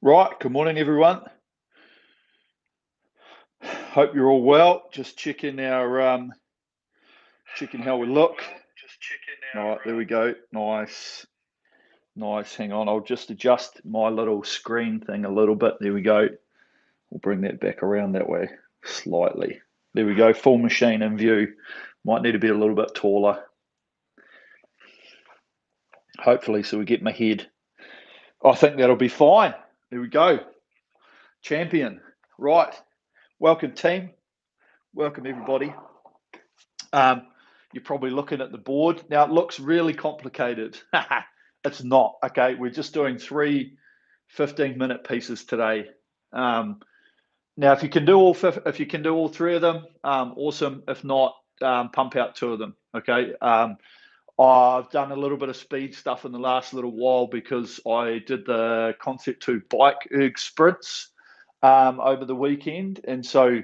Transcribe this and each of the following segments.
Right, good morning, everyone. Hope you're all well. Just checking checking how we look. All right, there we go. Nice, nice. Hang on, I'll just adjust my little screen thing a little bit. There we go. We'll bring that back around that way slightly. There we go. Full machine in view. Might need to be a little bit taller. Hopefully, so we get my head. I think that'll be fine. There we go. Champion. Right. Welcome, team. Welcome, everybody. You're probably looking at the board. Now, it looks really complicated. It's not, okay? We're just doing 3 15-minute pieces today. Now, if you can do all 3 of them, awesome. If not, pump out 2 of them, okay? I've done a little bit of speed stuff in the last little while because I did the Concept 2 bike erg sprints over the weekend, and so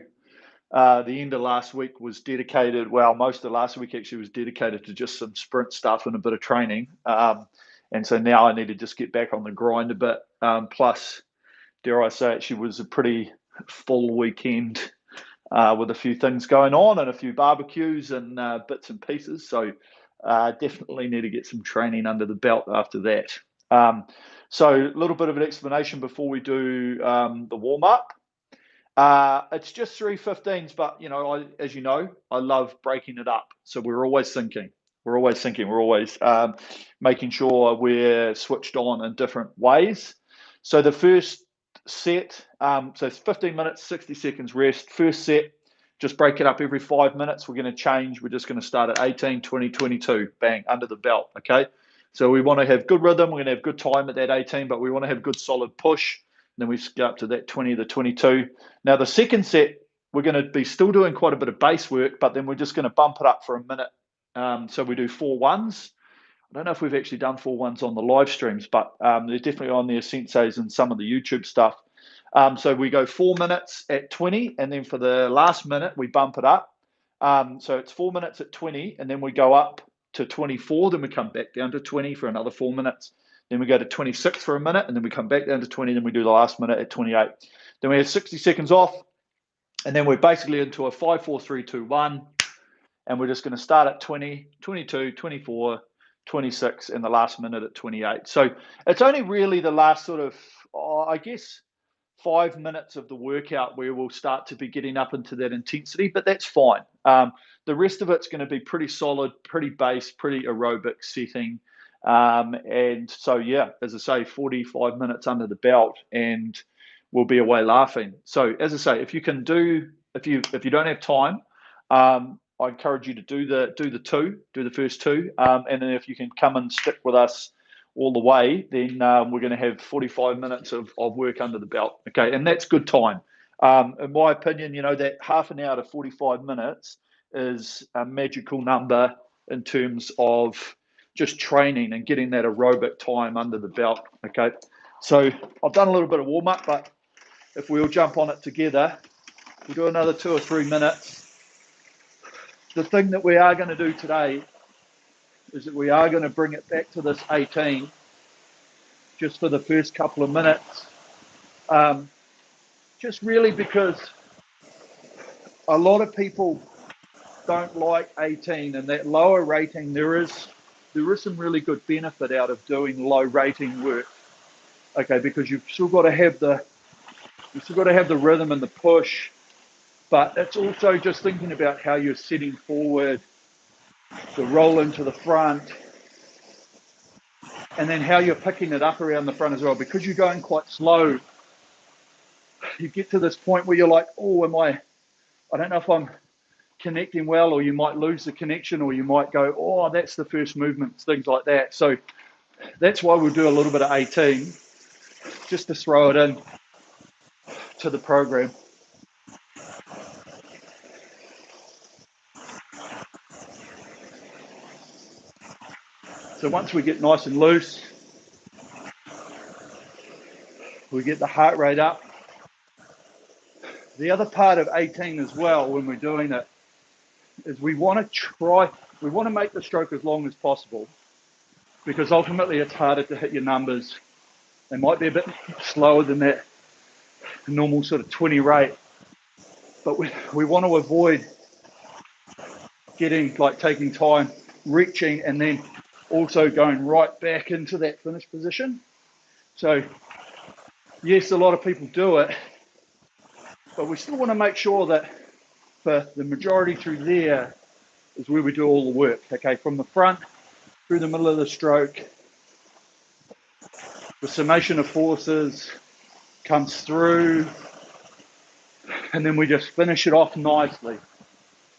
the end of last week was dedicated, well, most of last week actually was dedicated to just some sprint stuff and a bit of training. And so now I need to just get back on the grind a bit. Plus, dare I say, actually was a pretty full weekend with a few things going on and a few barbecues and bits and pieces. So definitely need to get some training under the belt after that. So a little bit of an explanation before we do the warm-up. It's just 3 15s, but as you know, I love breaking it up. So we're always thinking, we're always making sure we're switched on in different ways. So the first set, so it's 15 minutes, 60 seconds rest. First set, just break it up every 5 minutes. We're going to change. We're just going to start at 18, 20, 22, bang, under the belt, okay? So we want to have good rhythm. We're going to have good time at that 18, but we want to have good solid push. Then we go up to that 20 to 22. Now, the second set, we're going to be still doing quite a bit of base work, but then we're just going to bump it up for a minute. So we do 4 1s. I don't know if we've actually done 4 1s on the live streams, but they're definitely on the asenseis and some of the YouTube stuff. So we go 4 minutes at 20, and then for the last minute, we bump it up. So it's 4 minutes at 20, and then we go up to 24. Then we come back down to 20 for another 4 minutes. Then we go to 26 for a minute, and then we come back down to 20. Then we do the last minute at 28. Then we have 60 seconds off, and then we're basically into a 5, 4, 3, 2, 1. And we're just going to start at 20, 22, 24, 26, and the last minute at 28. So it's only really the last sort of, I guess, 5 minutes of the workout where we'll start to be getting up into that intensity, but that's fine. The rest of it's going to be pretty solid, pretty base, pretty aerobic setting. And so, yeah, as I say, 45 minutes under the belt and we'll be away laughing. So as I say, if you don't have time, I encourage you to do the first 2. And then if you can come and stick with us all the way, then we're going to have 45 minutes of work under the belt. Okay. And that's good time. In my opinion, that half an hour to 45 minutes is a magical number in terms of just training and getting that aerobic time under the belt. Okay. So I've done a little bit of warm up, but if we all jump on it together, we'll do another 2 or 3 minutes. The thing that we are going to do today is that we are going to bring it back to this 18 just for the first couple of minutes. Just really because a lot of people don't like 18, and that lower rating, there is some really good benefit out of doing low rating work. Okay, because you've still got to have the rhythm and the push, but it's also just thinking about how you're sitting forward, the roll into the front, and then how you're picking it up around the front as well. Because you're going quite slow, you get to this point where you're like, oh, I don't know if I'm connecting well, or you might lose the connection, or you might go, oh, that's the first movement, things like that. So that's why we'll do a little bit of 18, just to throw it in to the program. So once we get nice and loose, we get the heart rate up. The other part of 18 as well, when we're doing it, is we want to make the stroke as long as possible, because ultimately it's harder to hit your numbers They might be a bit slower than that normal sort of 20 rate, but we want to avoid taking time, reaching, and then also going right back into that finish position. So yes, a lot of people do it, but we still want to make sure that for the majority through there is where we do all the work, okay? From the front through the middle of the stroke, the summation of forces comes through, and then we just finish it off nicely.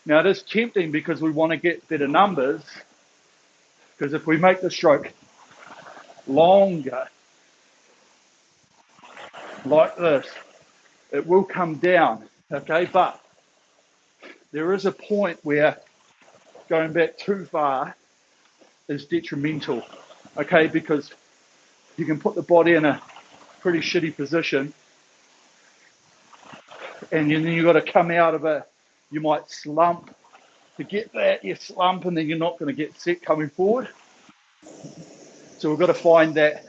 Now it is tempting because we want to get better numbers, because if we make the stroke longer, like this, it will come down, okay? But there is a point where going back too far is detrimental, okay? Because you can put the body in a pretty shitty position, and then you've got to come out of it. You might slump. To get that, you slump, and then you're not going to get set coming forward. So we've got to find that.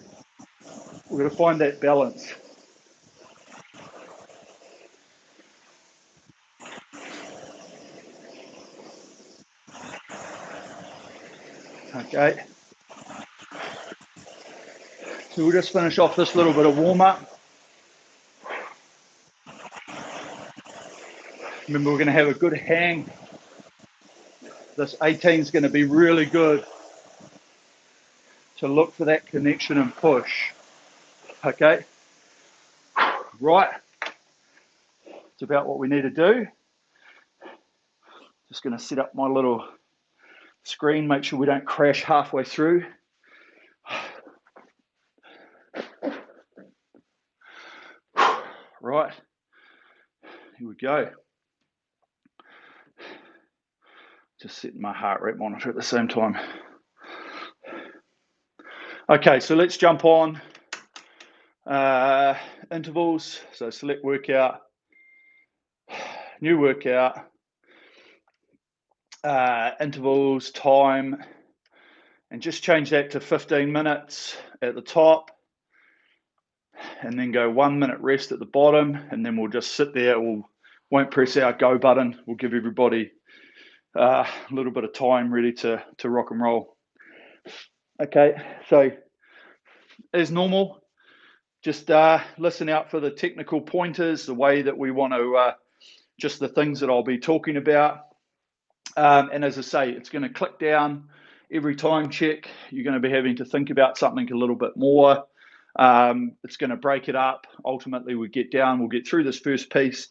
We've got to find that balance. Okay. So we'll just finish off this little bit of warm up. Remember, we're going to have a good hang. This 18 is going to be really good to look for that connection and push. Okay. Right. It's about what we need to do. Just going to set up my little screen, make sure we don't crash halfway through. Right. Here we go. Just setting my heart rate monitor at the same time. Okay, so let's jump on intervals. So select workout, new workout, intervals, time, and just change that to 15 minutes at the top, and then go 1 minute rest at the bottom, and then we'll just sit there. Won't press our go button. We'll give everybody a little bit of time ready to rock and roll. Okay, so as normal, just listen out for the technical pointers, the way that we want to, just the things that I'll be talking about. And as I say, it's going to click down every time check. You're going to be having to think about something a little bit more. It's going to break it up. Ultimately, we'll get through this first piece.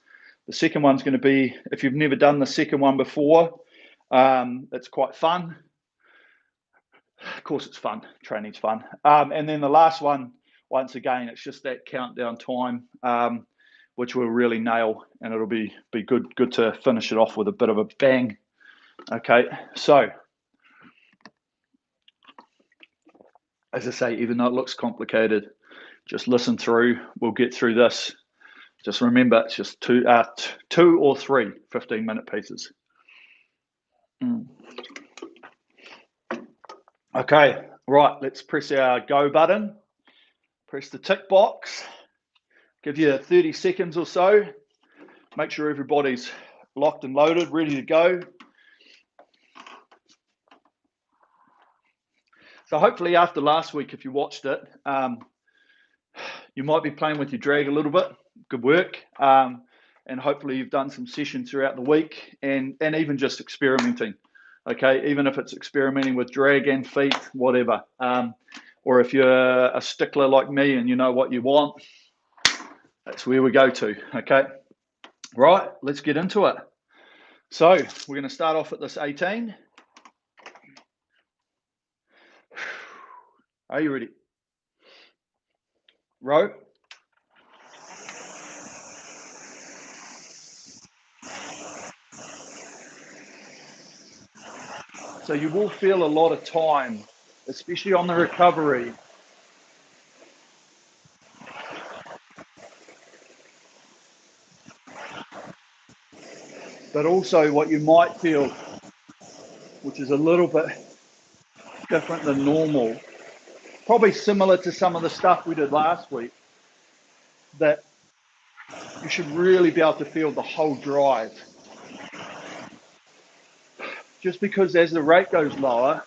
The second one's going to be, if you've never done the second one before, it's quite fun. Of course, it's fun. Training's fun. And then the last one, once again, it's just that countdown time, which we'll really nail, and it'll be good to finish it off with a bit of a bang. Okay, so as I say, even though it looks complicated, just listen through. We'll get through this. Just remember, it's just two or three 15-minute pieces. Okay, right, let's press our go button. Press the tick box. Give you 30 seconds or so. Make sure everybody's locked and loaded, ready to go. So hopefully after last week, if you watched it, you might be playing with your drag a little bit. Good work. And hopefully you've done some sessions throughout the week, and even just experimenting. Okay, even if it's experimenting with drag and feet, whatever. Or if you're a stickler like me and you know what you want, that's where we go to. Okay, right, let's get into it. So we're going to start off at this 18. Are you ready? Row. So you will feel a lot of time, especially on the recovery. But also what you might feel, which is a little bit different than normal, probably similar to some of the stuff we did last week, that you should really be able to feel the whole drive. Just because as the rate goes lower,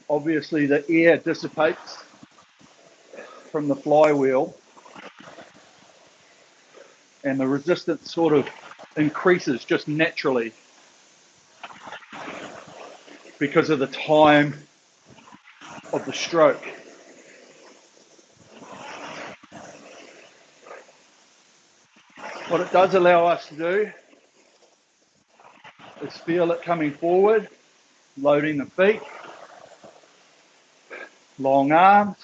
obviously the air dissipates from the flywheel and the resistance sort of increases just naturally because of the time of the stroke. What it does allow us to do is feel it coming forward, loading the feet, long arms.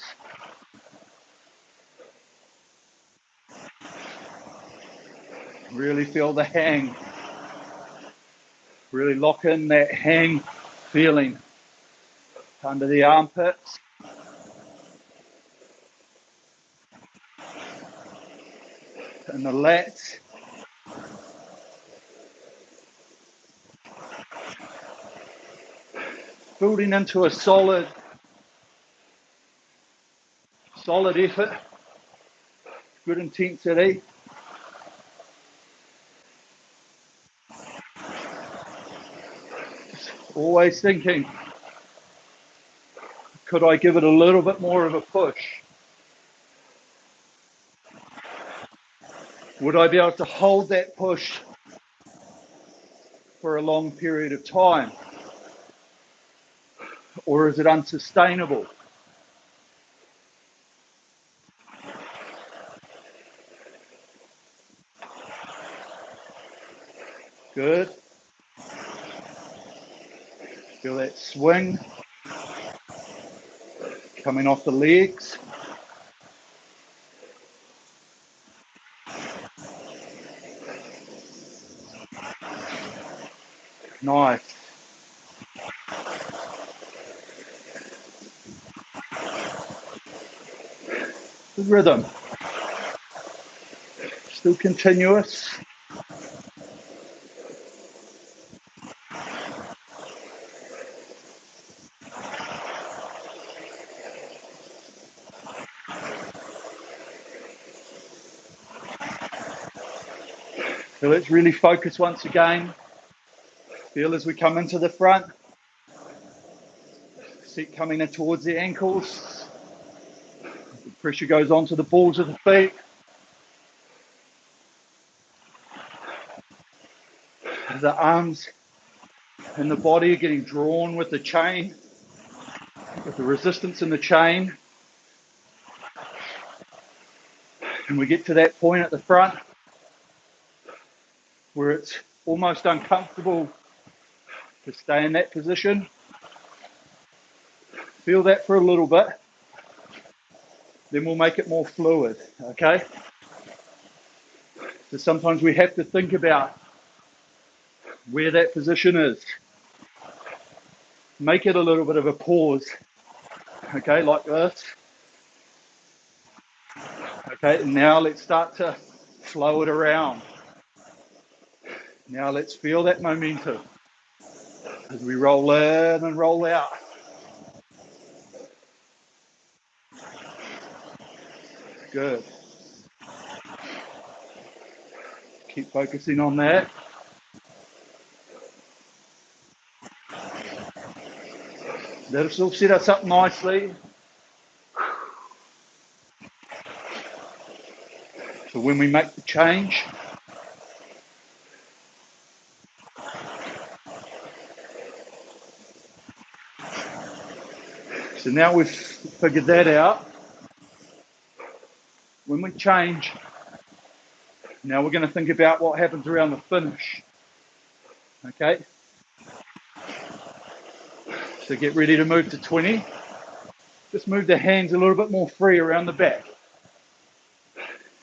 Really feel the hang. Really lock in that hang feeling under the armpits. And the lats. Building into a solid effort. Good intensity. Always thinking, could I give it a little bit more of a push? Would I be able to hold that push for a long period of time? Or is it unsustainable? Good. Feel that swing coming off the legs. Nice. Good rhythm. Still continuous. So let's really focus once again. Feel as we come into the front. Seat coming in towards the ankles. The pressure goes onto the balls of the feet. The arms and the body are getting drawn with the chain, with the resistance in the chain. And we get to that point at the front where it's almost uncomfortable to stay in that position. Feel that for a little bit. Then we'll make it more fluid, okay? So sometimes we have to think about where that position is. Make it a little bit of a pause, okay, like this. Okay, now let's start to flow it around. Now let's feel that momentum as we roll in and roll out. Good. Keep focusing on that. That'll still set us up nicely. So when we make the change, so now we've figured that out. When we change, now we're going to think about what happens around the finish. Okay? So get ready to move to 20. Just move the hands a little bit more free around the back.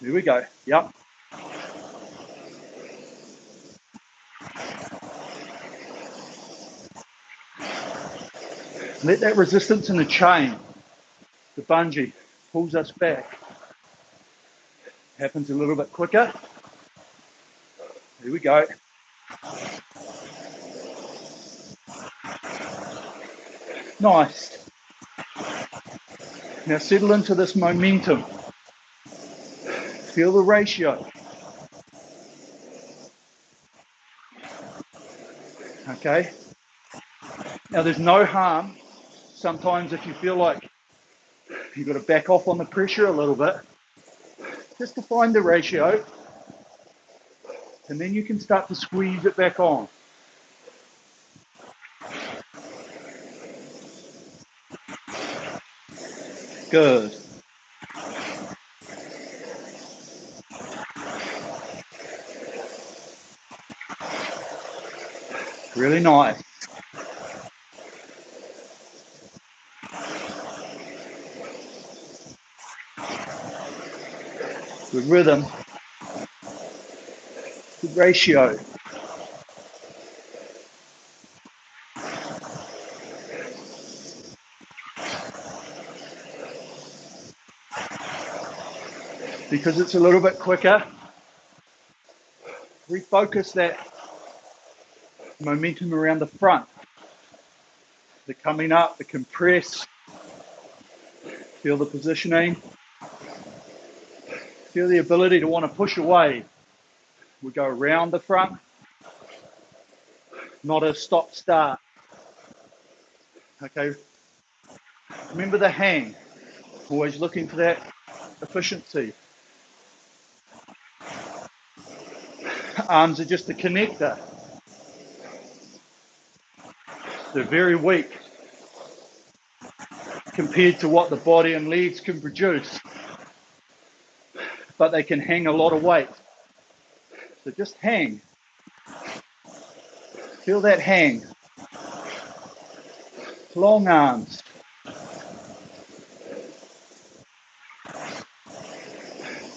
Here we go. Yep. Let that resistance in the chain, the bungee, pulls us back. Happens a little bit quicker. Here we go. Nice. Now settle into this momentum. Feel the ratio. Okay. Now there's no harm. Sometimes if you feel like you've got to back off on the pressure a little bit, just to find the ratio, and then you can start to squeeze it back on. Good. Really nice. Good rhythm. Good ratio. Because it's a little bit quicker, refocus that momentum around the front. The coming up, the compress. Feel the positioning. Feel the ability to want to push away. We go around the front, not a stop-start. Okay. Remember the hang. Always looking for that efficiency. Arms are just a connector. They're very weak compared to what the body and legs can produce, but they can hang a lot of weight. So just hang. Feel that hang. Long arms.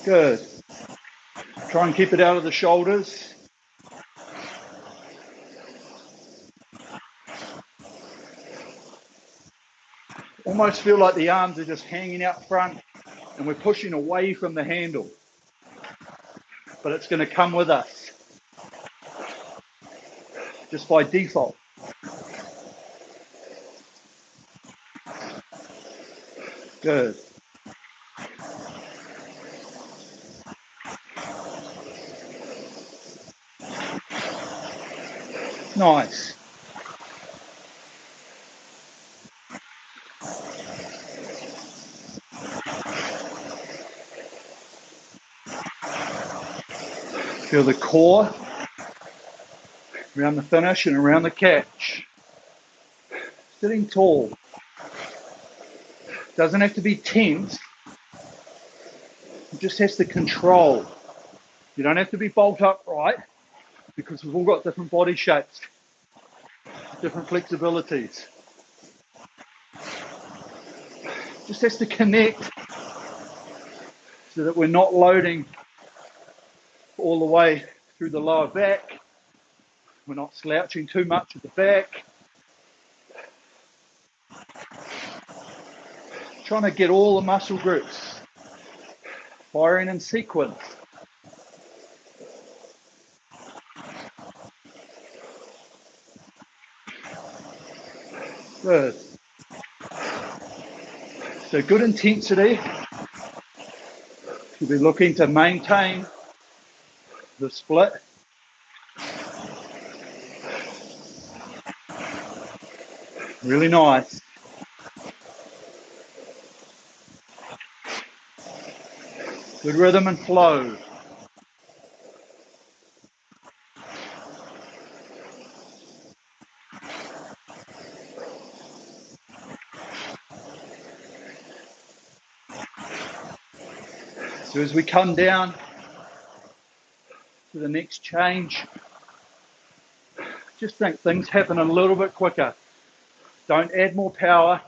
Good. Try and keep it out of the shoulders. Almost feel like the arms are just hanging out front and we're pushing away from the handle. But it's going to come with us just by default. Good. Nice. Feel the core around the finish and around the catch. Sitting tall. Doesn't have to be tense. It just has to control. You don't have to be bolt upright because we've all got different body shapes, different flexibilities. Just has to connect so that we're not loading all the way through the lower back. We're not slouching too much at the back. Trying to get all the muscle groups firing in sequence. Good. So good intensity. You'll be looking to maintain the split. Really nice. Good rhythm and flow. So as we come down to the next change, just think things happen a little bit quicker. Don't add more power.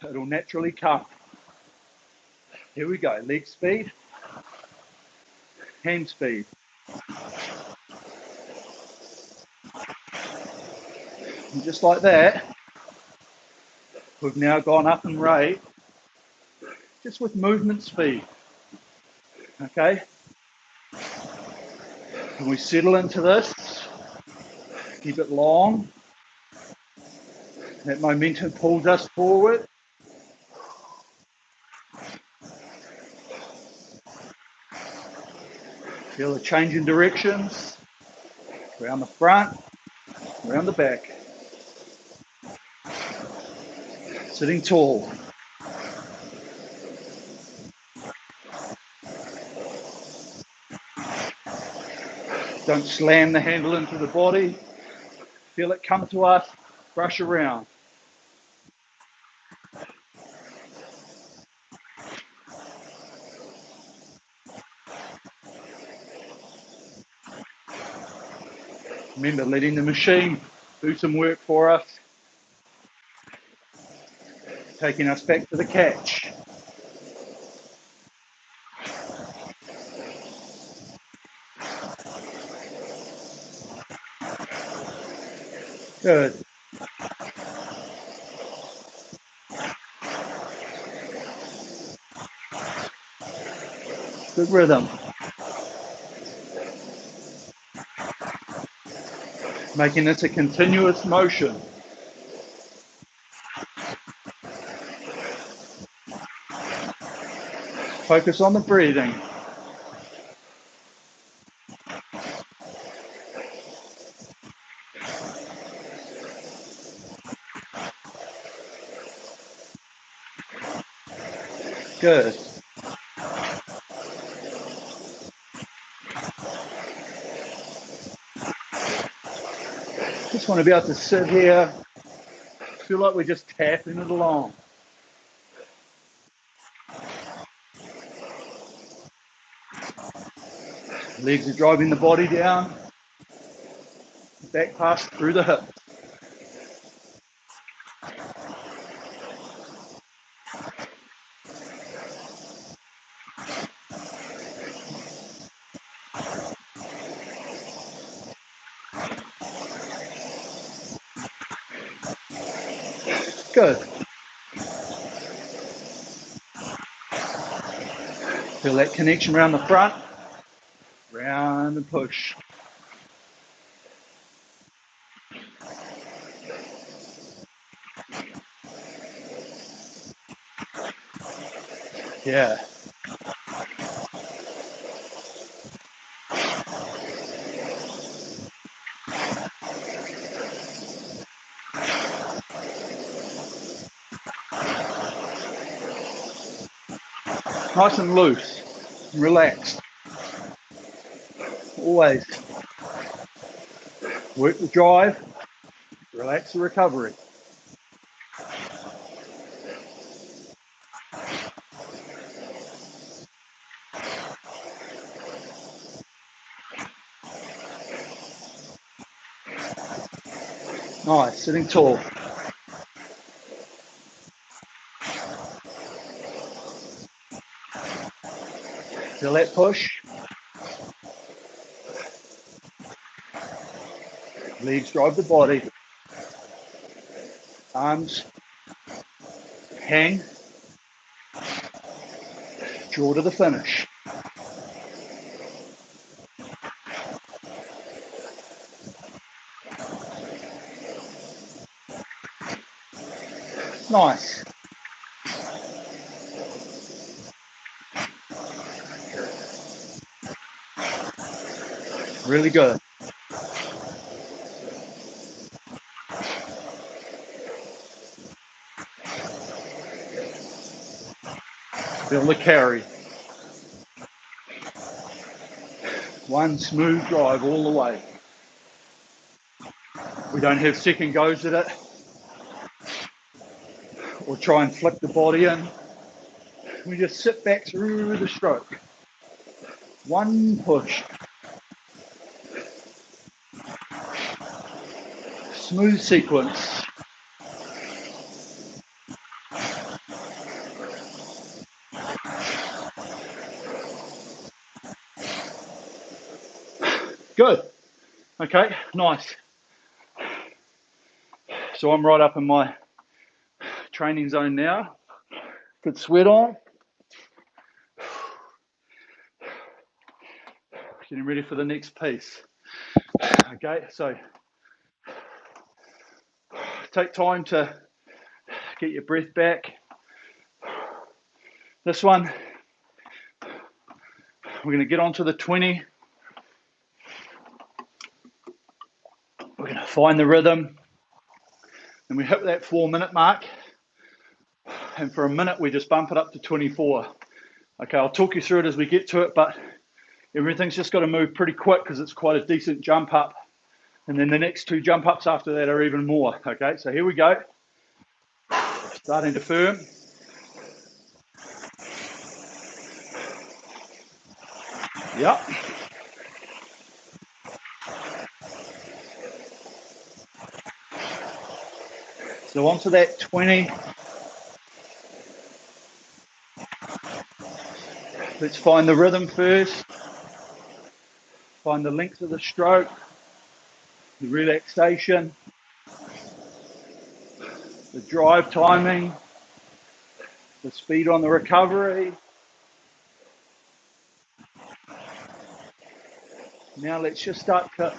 It'll naturally come. Here we go. Leg speed, hand speed. And just like that, we've now gone up in rate, just with movement speed. Okay? And we settle into this. Keep it long. That momentum pulls us forward. Feel the change in directions. Around the front, around the back. Sitting tall. Don't slam the handle into the body. Feel it come to us, brush around. Remember, letting the machine do some work for us. Taking us back to the catch. Good. Good rhythm. Making this a continuous motion. Focus on the breathing. Good. Just want to be able to sit here, feel like we're just tapping it along. Legs are driving the body down, back pass through the hip. Good. Feel that connection around the front, round and push. Yeah. Nice and loose, relaxed. Always work the drive, relax the recovery. Nice, sitting tall. Feel that push. Legs drive the body. Arms hang. Draw to the finish. Nice. Really good. Feel the carry. One smooth drive all the way. We don't have second goes at it or try and flick the body in. We just sit back through the stroke. One push. Smooth sequence. Good. Okay, nice. So I'm right up in my training zone now. Good sweat on. Getting ready for the next piece. Okay, so take time to get your breath back. This one, we're going to get onto the 20 We're going to find the rhythm, and we hit that 4-minute mark, and for a minute we just bump it up to 24. Okay, I'll talk you through it as we get to it, but everything's just got to move pretty quick because it's quite a decent jump up, and then the next 2 jump ups after that are even more. Okay, so here we go. Starting to firm. Yep. So onto that 20. Let's find the rhythm first. Find the length of the stroke, the relaxation, the drive timing, the speed on the recovery. Now let's just start to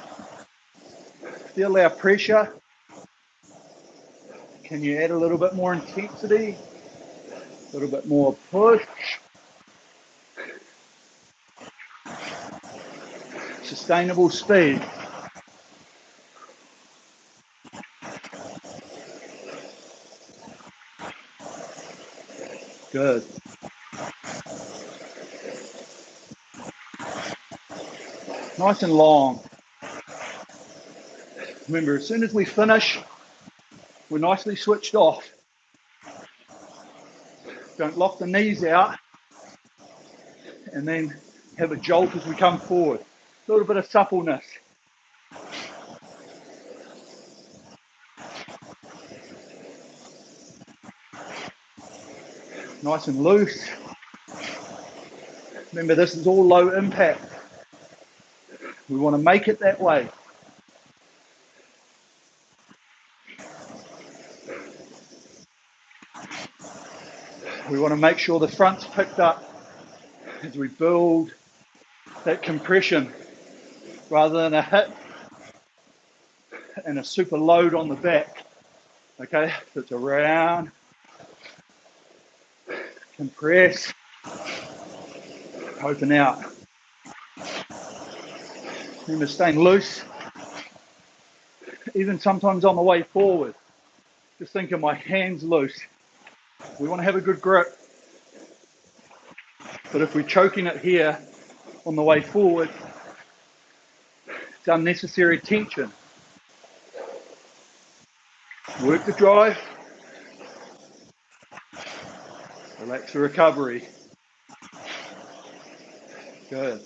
feel our pressure. Can you add a little bit more intensity? A little bit more push. Sustainable speed. Good. Nice and long. Remember, as soon as we finish, we're nicely switched off. Don't lock the knees out and then have a jolt as we come forward. A little bit of suppleness. Nice and loose. Remember, this is all low impact. We want to make it that way. We want to make sure the front's picked up as we build that compression rather than a hit and a super load on the back. Okay, so it's around, compress, open out. Remember, staying loose, even sometimes on the way forward. Just think of my hands loose. We want to have a good grip. But if we're choking it here on the way forward, it's unnecessary tension. Work the drive. Relax the recovery. Good.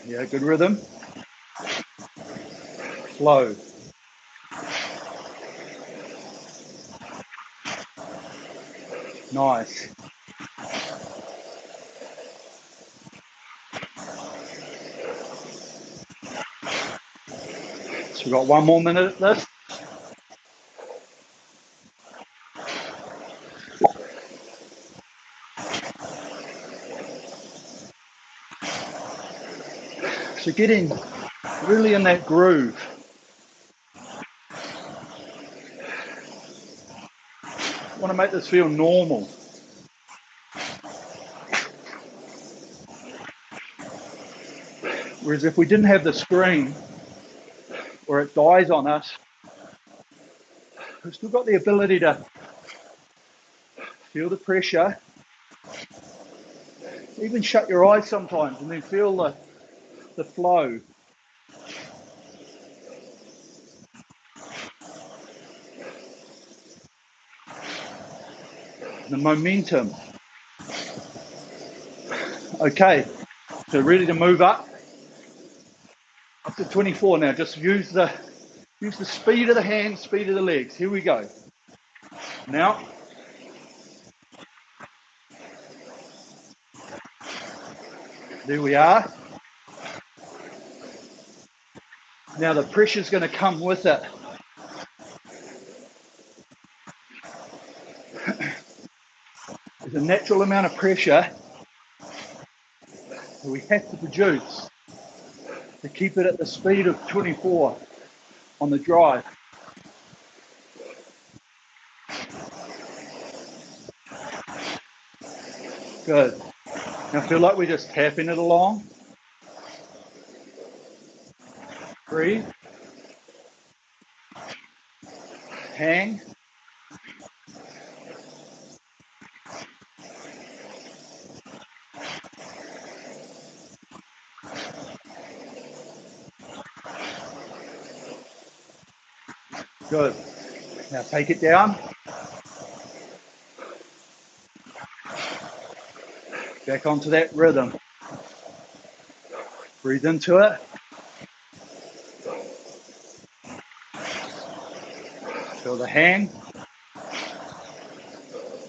Yeah, good rhythm. Flow. Nice. So we've got 1 more minute at this. So getting really in that groove. I want to make this feel normal. Whereas if we didn't have the screen, or it dies on us, we've still got the ability to feel the pressure. Even shut your eyes sometimes and then feel the flow. The momentum. Okay, so ready to move up to 24 now. Just use the speed of the hands, speed of the legs. Here we go. Now, there we are. Now the pressure's going to come with it. There's a natural amount of pressure that we have to produce to keep it at the speed of 24 on the drive. Good. Now feel like we're just tapping it along. Breathe. Hang. Good. Now take it down. Back onto that rhythm. Breathe into it. Feel the hang.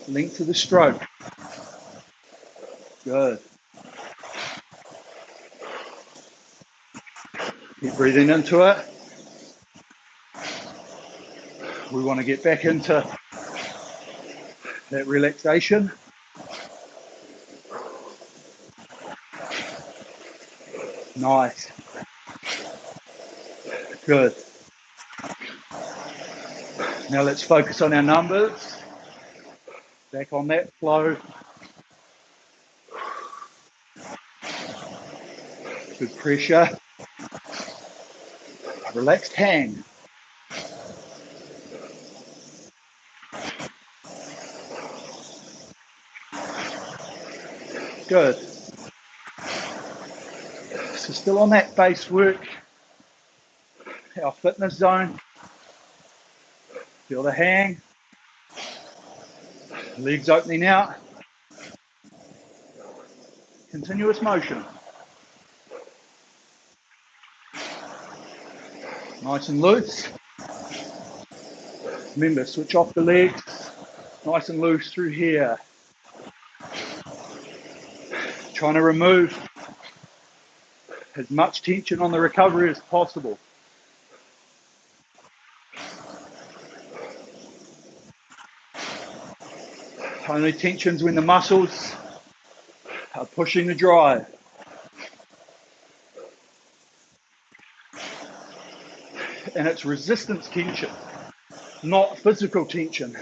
Link to the stroke. Good. Keep breathing into it. We want to get back into that relaxation. Nice. Good. Now let's focus on our numbers. Back on that flow. Good pressure. Relaxed hang. Good. So still on that base work, our fitness zone. Feel the hang. Legs opening out. Continuous motion. Nice and loose. Remember, switch off the legs. Nice and loose through here. Trying to remove as much tension on the recovery as possible. Only tensions when the muscles are pushing the drive. And it's resistance tension, not physical tension.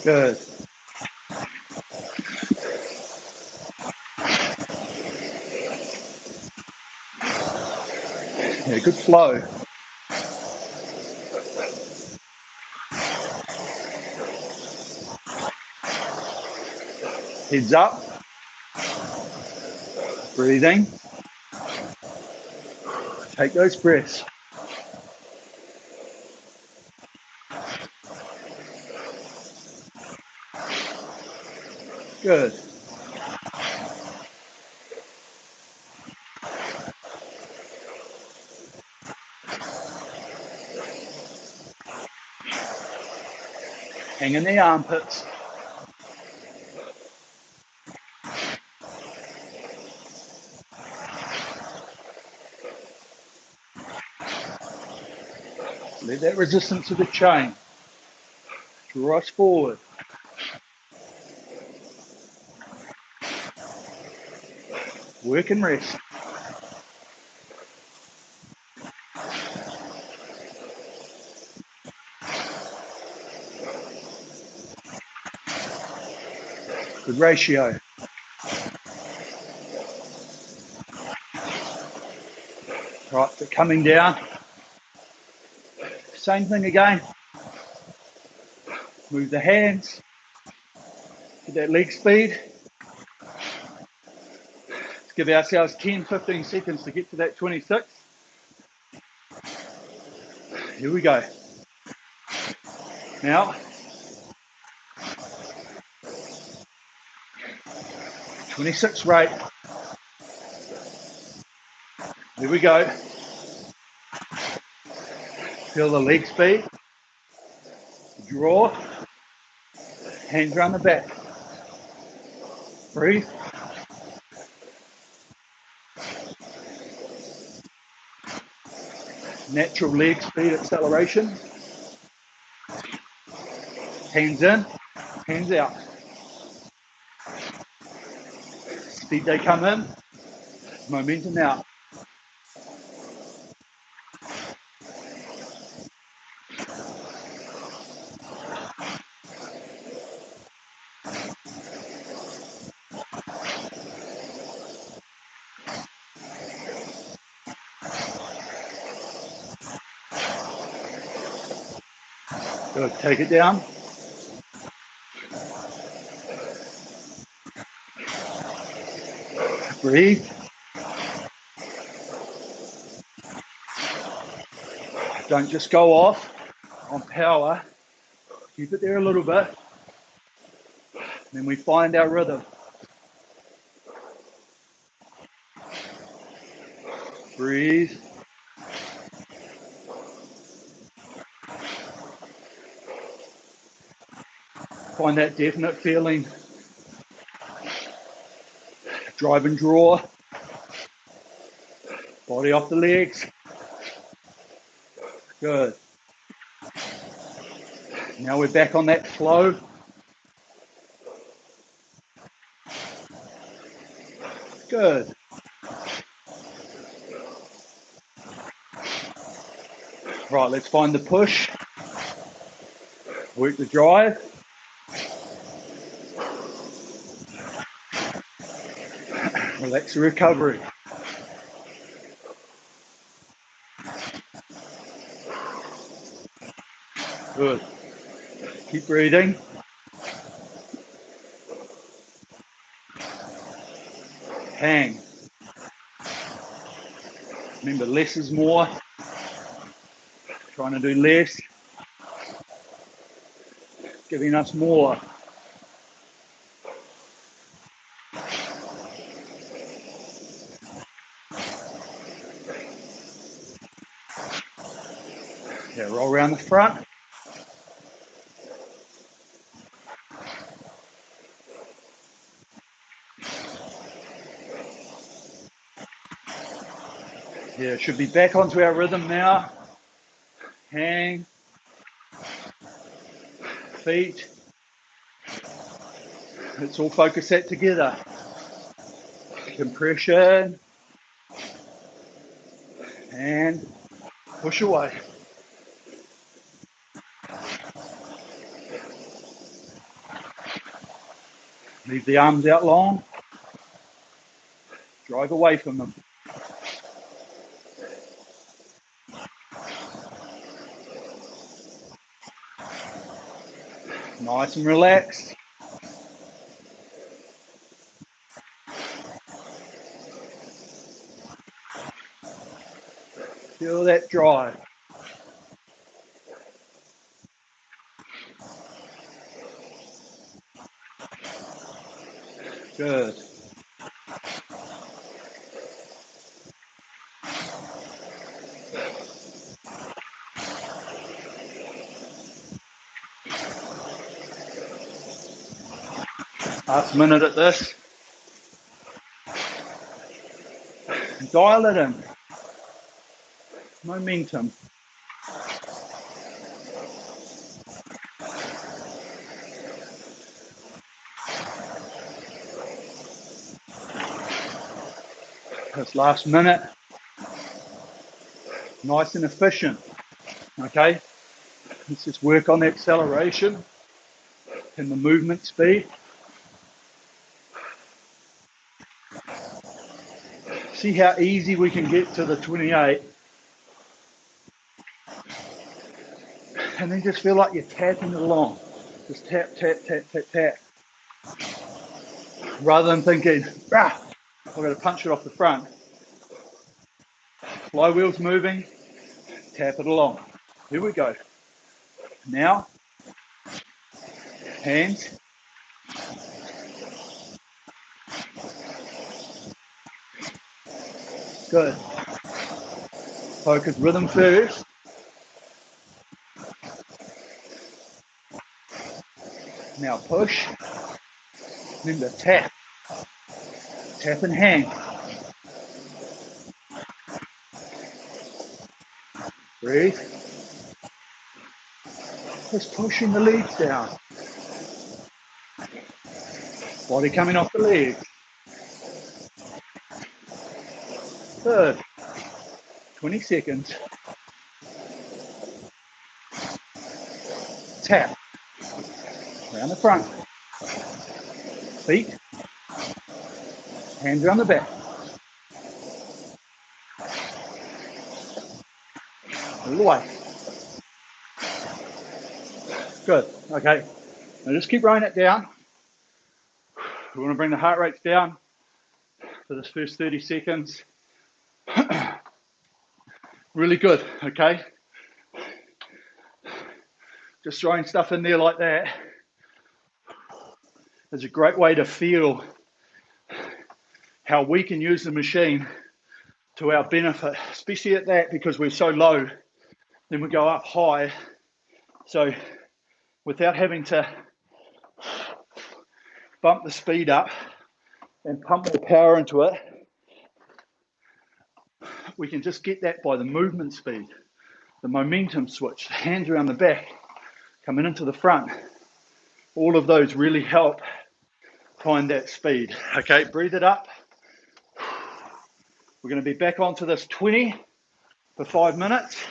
Good. Yeah, good flow. Heads up. Breathing. Take those breaths. Good. Hang in the armpits. Let that resistance of the chain draw us forward. Work and rest. Good ratio. Right, so coming down. Same thing again. Move the hands. Get that leg speed. Let's give ourselves 10, 15 seconds to get to that 26. Here we go. Now, 26 rate. Here we go. Feel the leg speed. Draw. Hands around the back. Breathe. Natural leg speed acceleration. Hands in, hands out. Speed they come in, momentum out. Good, take it down. Breathe. Don't just go off on power. Keep it there a little bit. Then we find our rhythm. Breathe. Find that definite feeling. Drive and draw. Body off the legs. Good. Now we're back on that flow. Good. Right, let's find the push. Work the drive. Relax the recovery. Good. Keep breathing. Hang. Remember, less is more. Trying to do less. Giving us more. Yeah, roll around the front. Yeah, should be back onto our rhythm now. Hang. Feet. Let's all focus that together. Compression. And push away. Leave the arms out long. Drive away from them. Nice and relaxed. Feel that drive. Good. Last minute at this. Dial it in. Momentum. This last minute. Nice and efficient. Okay. Let's just work on the acceleration and the movement speed. See how easy we can get to the 28. And then just feel like you're tapping it along. Just tap, tap, tap, tap, tap. Rather than thinking, ah, I've got to punch it off the front. Flywheel's moving, tap it along. Here we go. Now, hands. Good. Focus rhythm first. Now push. Remember, tap. Tap and hang. Breathe. Just pushing the legs down. Body coming off the legs. Good. 20 seconds. Tap. Around the front. Feet. Hands around the back. All the way. Good. Okay. Now just keep rolling it down. We want to bring the heart rates down for this first 30 seconds. Really good. Okay. Just throwing stuff in there like that is a great way to feel how we can use the machine to our benefit, especially at that, because we're so low, then we go up high. So without having to bump the speed up and pump more power into it, we can just get that by the movement speed, the momentum switch, the hands around the back, coming into the front. All of those really help find that speed. Okay, breathe it up. We're going to be back onto this 20 for 5 minutes.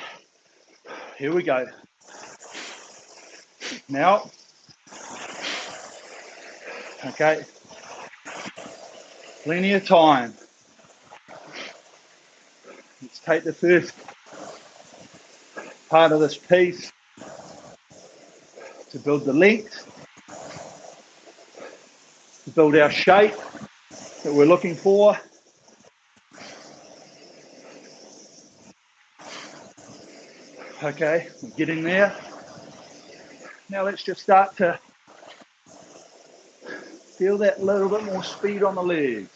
Here we go. Now, okay, plenty of time. Let's take the first part of this piece to build the length, to build our shape that we're looking for. Okay, we're getting there. Now let's just start to feel that little bit more speed on the legs.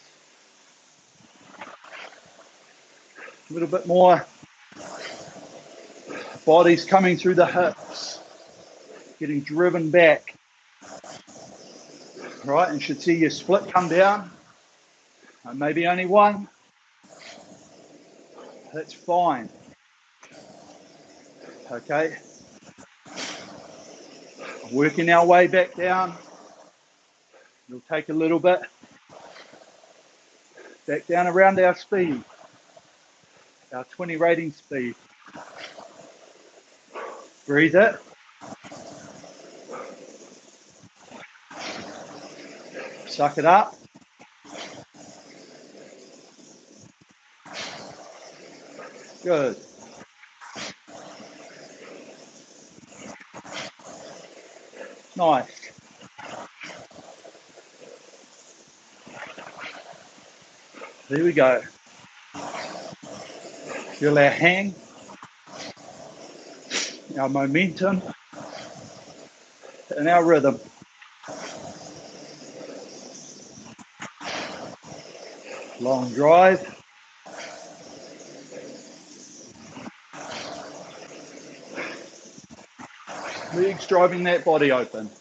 A little bit more body's coming through the hips, getting driven back. Right, and should see your split come down. Maybe only one. That's fine. Okay. Working our way back down. It'll take a little bit. Back down around our speed. Our 20 rating speed. Breathe it. Suck it up. Good. Nice. There we go. Feel our hang, our momentum, and our rhythm. Long drive. Legs driving that body open.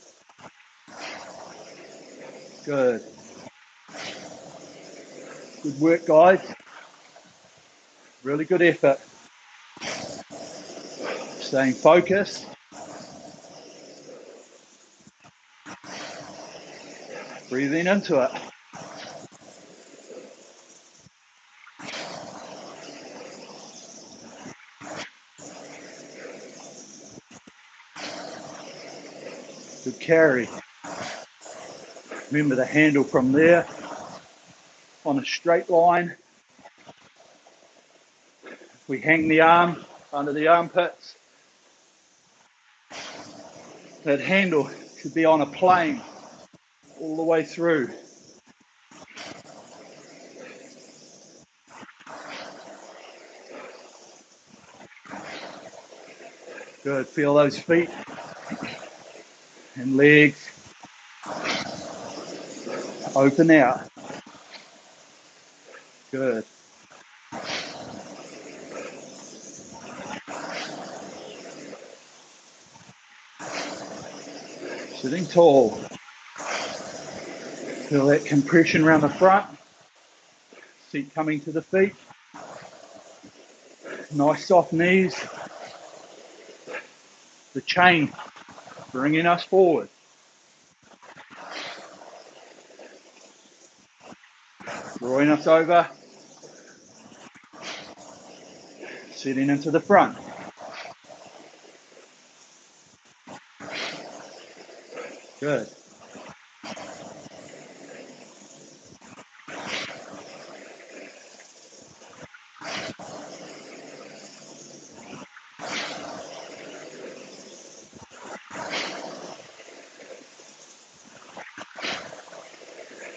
Good. Good work, guys. Really good effort. Staying focused. Breathing into it. Good carry. Remember the handle from there on a straight line. We hang the arm under the armpits. That handle should be on a plane all the way through. Good, feel those feet and legs open out. Good. Sitting tall. Feel that compression around the front. Seat coming to the feet. Nice soft knees. The chain bringing us forward. Drawing us over. Setting into the front. Good.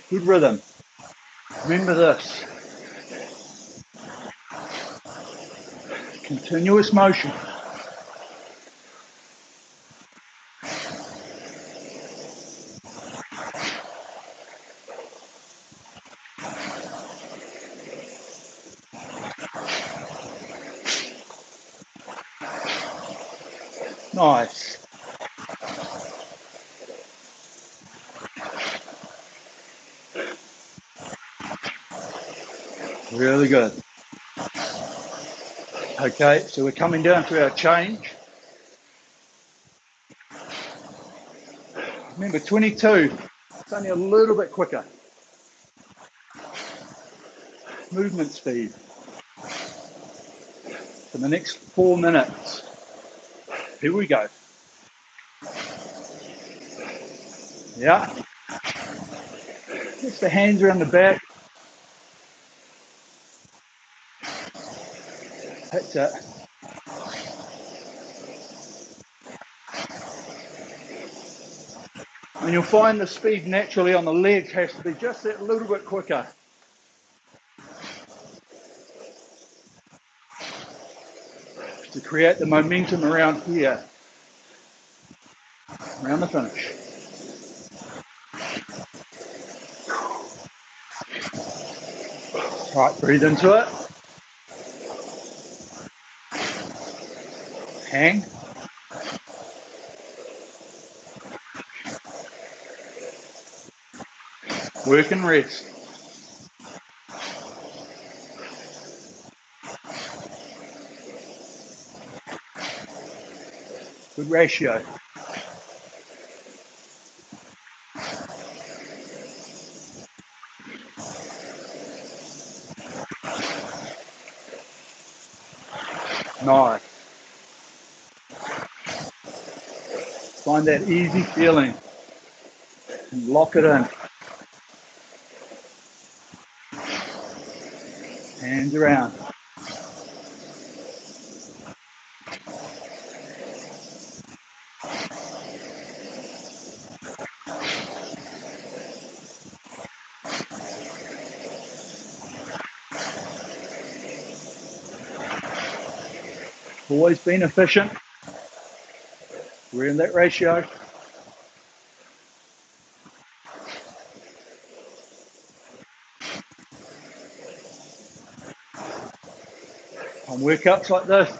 Good rhythm. Remember this. Continuous motion. Nice. Really good. Okay, so we're coming down to our change. Remember, 22, it's only a little bit quicker. Movement speed. For the next 4 minutes. Here we go. Yeah. Just the hands around the back. That's it. And you'll find the speed naturally on the legs has to be just that little bit quicker. To create the momentum around here. Around the finish. All right, breathe into it. Hang. Work and rest. Good ratio. Nice. Find that easy feeling and lock it in. Hands around. Always been efficient. We're in that ratio. On workouts like this,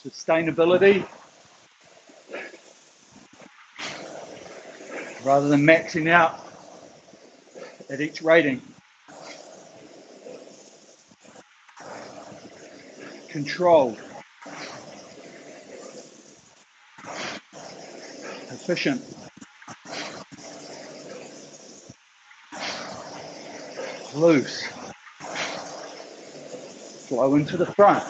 sustainability, rather than maxing out at each rating. Controlled. Efficient. Loose. Flow into the front.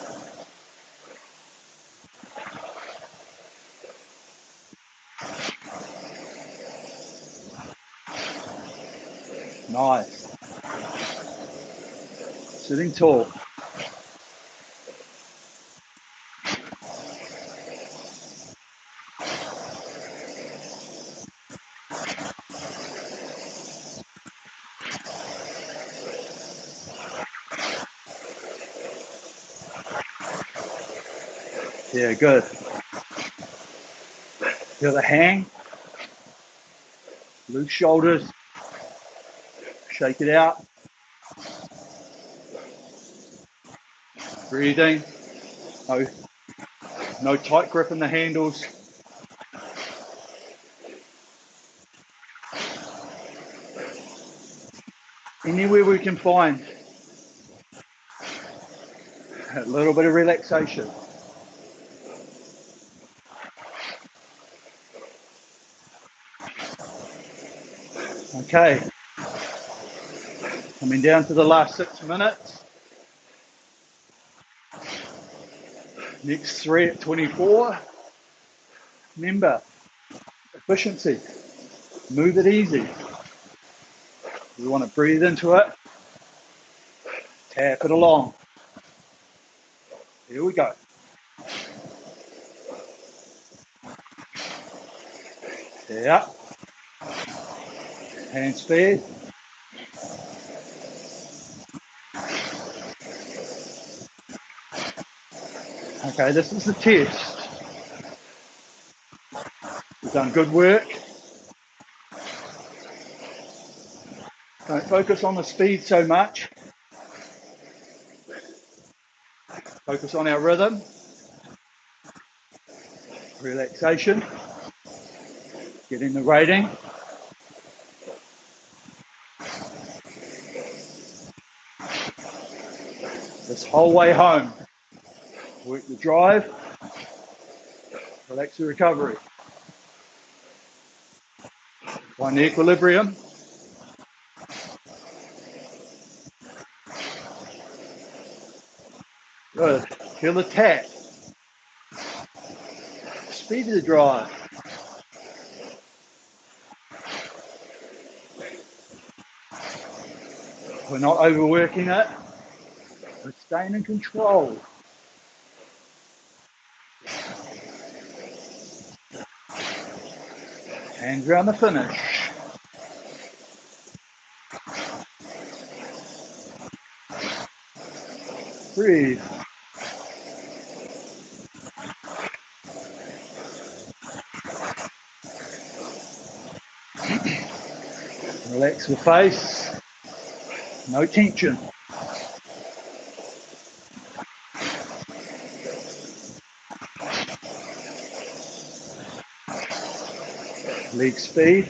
Nice. Sitting tall. Yeah, good. Feel the hang. Loose shoulders. Shake it out. Breathing. No tight grip in the handles. Anywhere we can find a little bit of relaxation. Okay. Coming down to the last 6 minutes. Next 3 at 24. Remember, efficiency. Move it easy. We want to breathe into it. Tap it along. Here we go. Yeah. Hand speed. Okay, this is the test. We've done good work. Don't focus on the speed so much. Focus on our rhythm. Relaxation. Getting the rating. This whole way home. Work the drive. Relax the recovery. Find the equilibrium. Good. Feel the tap. Speed of the drive. We're not overworking it. We're staying in control. Hands around the finish. Breathe. Relax the face. No tension. Leg speed.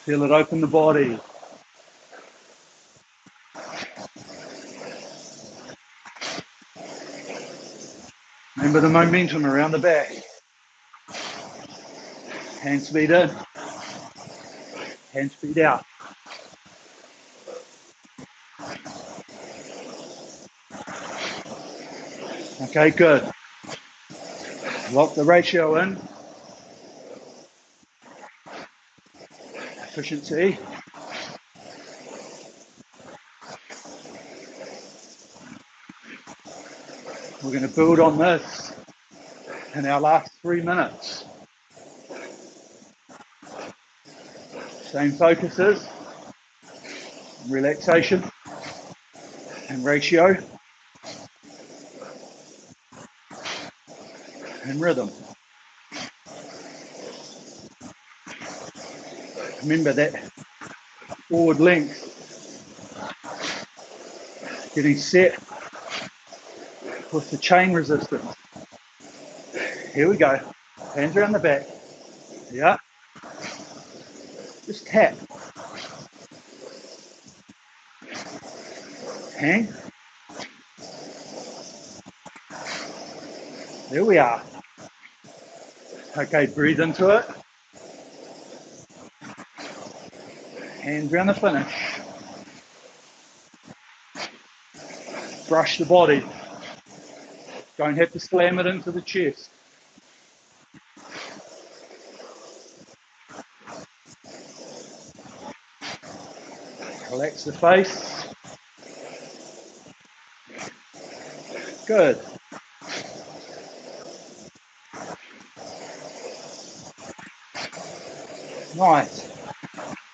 Feel it open the body. Remember the momentum around the back. Hand speed in. Hand speed out. Okay, good. Lock the ratio in. Efficiency. We're going to build on this in our last 3 minutes. Same focuses. Relaxation and ratio and rhythm. Remember that forward length. Getting set with the chain resistance. Here we go. Hands around the back. Yeah. Just tap. Hang. There we are. Okay, breathe into it. Hands around the finish. Brush the body. Don't have to slam it into the chest. Relax the face. Good. Nice.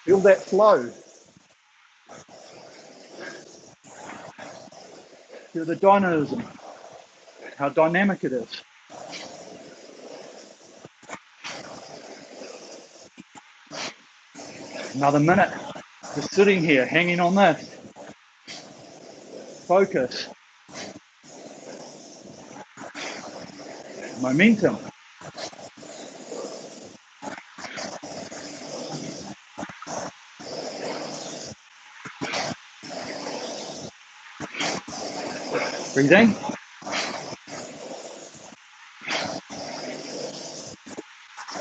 Feel that flow. Feel the dynamism. How dynamic it is. Another minute. Just sitting here, hanging on this. Focus. Momentum. Breathing.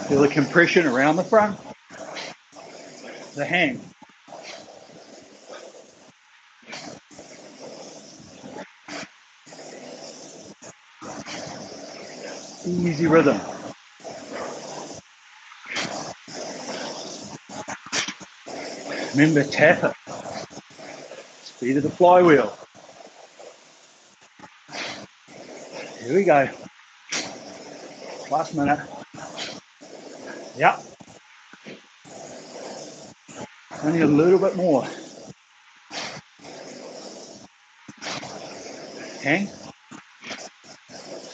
Feel the compression around the front. The hang. easy rhythm. Remember, tap it. Speed of the flywheel. Here we go. Last minute. Yep. Only a little bit more. Hang.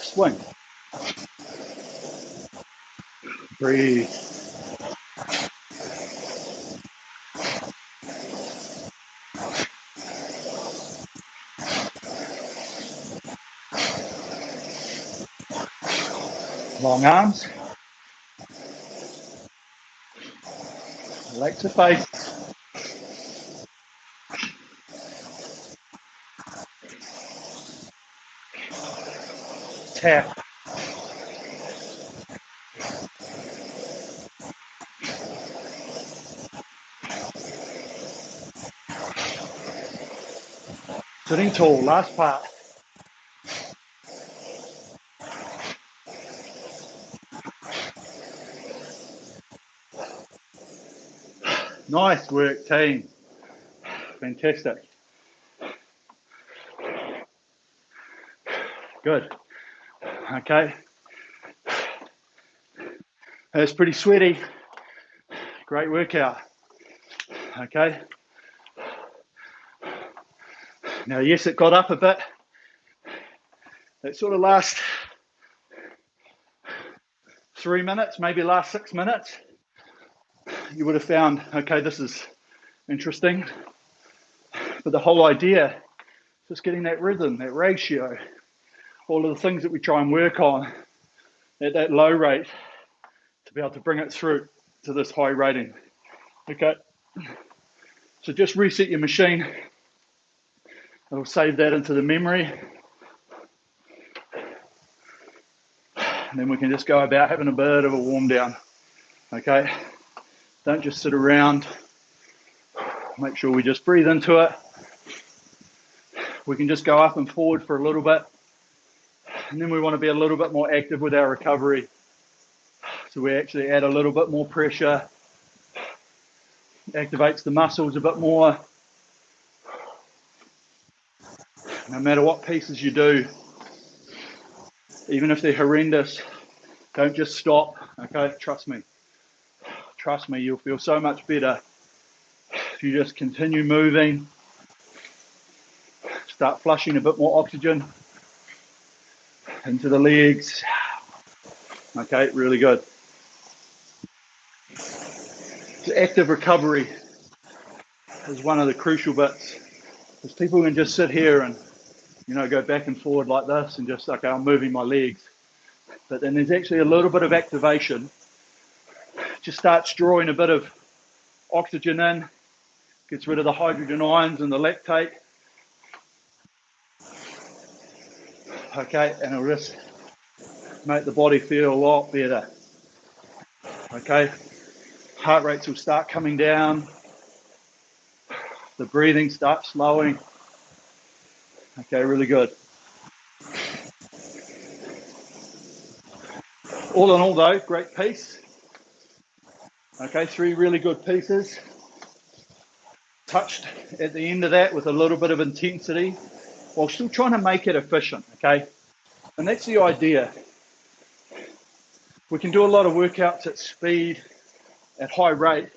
Swing. Breathe. Long arms. Relax the face. Tap. Sitting tall, last part. Nice work, team. Fantastic. Good. Okay. That's pretty sweaty. Great workout. Okay. Now, yes, it got up a bit. That sort of last 3 minutes, maybe last 6 minutes, you would have found, okay, this is interesting. But the whole idea is just getting that rhythm, that ratio, all of the things that we try and work on at that low rate to be able to bring it through to this high rating. Okay. So just reset your machine. It'll save that into the memory. And then we can just go about having a bit of a warm down. Okay. Don't just sit around. Make sure we just breathe into it. We can just go up and forward for a little bit. And then we want to be a little bit more active with our recovery. So we actually add a little bit more pressure. Activates the muscles a bit more. No matter what pieces you do, even if they're horrendous, don't just stop, okay? Trust me. Trust me, you'll feel so much better if you just continue moving. Start flushing a bit more oxygen into the legs. Okay, really good. So active recovery is one of the crucial bits, because people can just sit here and go back and forward like this and just, okay, I'm moving my legs. But then there's actually a little bit of activation. Just starts drawing a bit of oxygen in, gets rid of the hydrogen ions and the lactate. Okay, and it'll just make the body feel a lot better. Okay, heart rates will start coming down. The breathing starts slowing. Okay, really good. All in all though, great piece. Okay, 3 really good pieces. Touched at the end of that with a little bit of intensity while still trying to make it efficient, okay? And that's the idea. We can do a lot of workouts at speed, at high rate,